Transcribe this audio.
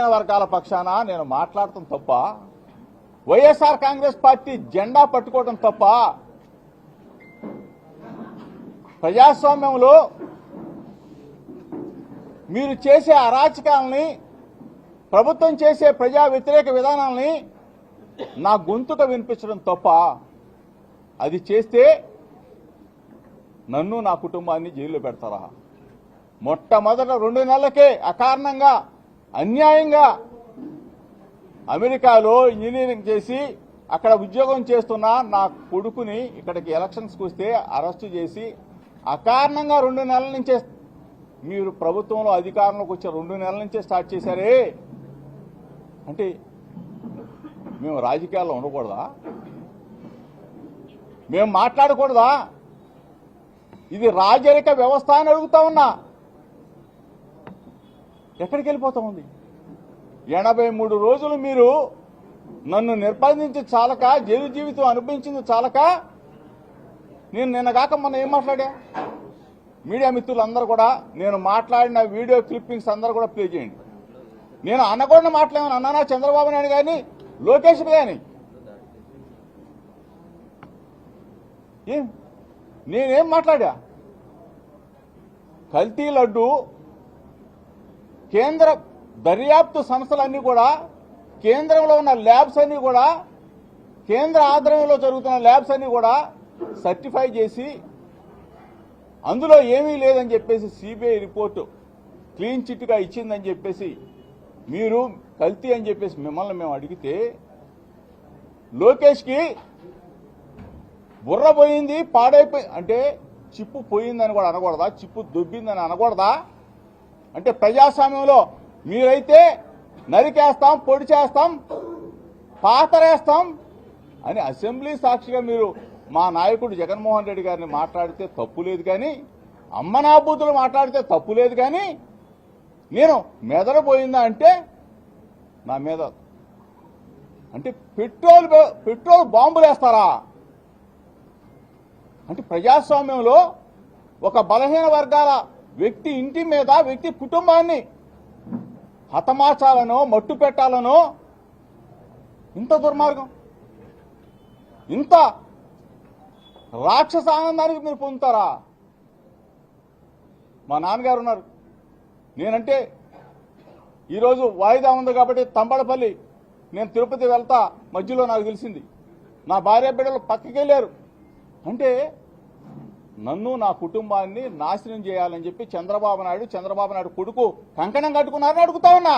వర్గాల పక్షాన నేను మాట్లాడటం తప్ప, వైఎస్ఆర్ కాంగ్రెస్ పార్టీ జెండా పట్టుకోవడం తప్ప, ప్రజాస్వామ్యంలో మీరు చేసే అరాచకాలని, ప్రభుత్వం చేసే ప్రజా వ్యతిరేక విధానాలని నా గొంతుక వినిపించడం తప్ప, అది చేస్తే నన్ను నా కుటుంబాన్ని జైల్లో పెడతారా? మొట్టమొదట 2 నెలలకే అకారణంగా అన్యాయంగా అమెరికాలో ఇంజనీరింగ్ చేసి అక్కడ ఉద్యోగం చేస్తున్న నా కొడుకుని ఇక్కడికి ఎలక్షన్స్కి వస్తే అరెస్టు చేసి అకారణంగా 2 నెలల నుంచే మీరు ప్రభుత్వంలో అధికారంలోకి వచ్చే 2 నెలల నుంచే స్టార్ట్ చేశారే అంటే మేము రాజకీయాల్లో ఉండకూడదా? మేము మాట్లాడకూడదా? ఇది రాజరిక వ్యవస్థ అని అడుగుతా ఉన్నా. ఎక్కడికి వెళ్ళిపోతా ఉంది? 83 రోజులు మీరు నన్ను నిర్బంధించి చాలక, జైలు జీవితం అనుభవించింది చాలక, నేను నిన్నగాక మొన్న ఏం మాట్లాడా? మీడియా మిత్రులందరూ కూడా నేను మాట్లాడిన వీడియో క్లిప్పింగ్స్ అందరూ కూడా ప్లే చేయండి. నేను అనకూడని మాట్లాడమని అన్నానా చంద్రబాబు నాయుడు కానీ, లోకేష్ కానీ? నేనేం మాట్లాడా? కల్తీ లడ్డు కేంద్ర దర్యాప్తు సంస్థలన్నీ కూడా, కేంద్రంలో ఉన్న ల్యాబ్స్ అన్ని కూడా, కేంద్ర ఆధ్వర్యంలో జరుగుతున్న ల్యాబ్స్ అన్ని కూడా సర్టిఫై చేసి అందులో ఏమీ లేదని చెప్పేసి సిబిఐ రిపోర్టు క్లీన్ చిట్గా ఇచ్చిందని చెప్పేసి మీరు కల్తీ అని చెప్పేసి మిమ్మల్ని మేము అడిగితే, లోకేష్కి బుర్ర పోయింది, పాడైపోయి అంటే చిప్పు పోయిందని కూడా అనకూడదా? చిప్పు దొబ్బిందని అనకూడదా? అంటే ప్రజాస్వామ్యంలో మీరైతే నరికేస్తాం, పొడి చేస్తాం, పాతరేస్తాం అని అసెంబ్లీ సాక్షిగా మీరు మా నాయకుడు జగన్మోహన్ రెడ్డి గారిని మాట్లాడితే తప్పు లేదు, కానీ అమ్మనాబూతులు మాట్లాడితే తప్పు లేదు, కానీ నేను మెదడపోయిందా అంటే నా మీద అంటే పెట్రోల్ బాంబులు వేస్తారా? అంటే ప్రజాస్వామ్యంలో ఒక బలహీన వర్గాల వ్యక్తి ఇంటి మీద, వ్యక్తి కుటుంబాన్ని హతమార్చాలనో, మట్టు పెట్టాలనో ఇంత దుర్మార్గం, ఇంత రాక్షస ఆనందానికి మీరు పొందుతారా? మా నాన్నగారు ఉన్నారు. నేనంటే ఈరోజు వాయిదా ఉంది కాబట్టి తంబడపల్లి నేను తిరుపతి వెళ్తా, మధ్యలో నాకు తెలిసింది నా భార్య బిడ్డలు పక్కకి వెళ్ళారు అంటే నన్ను, నా కుటుంబాన్ని నాశనం చేయాలని చెప్పి చంద్రబాబు నాయుడు కొడుకు కంకణం కట్టుకున్నారని అడుగుతా ఉన్నా.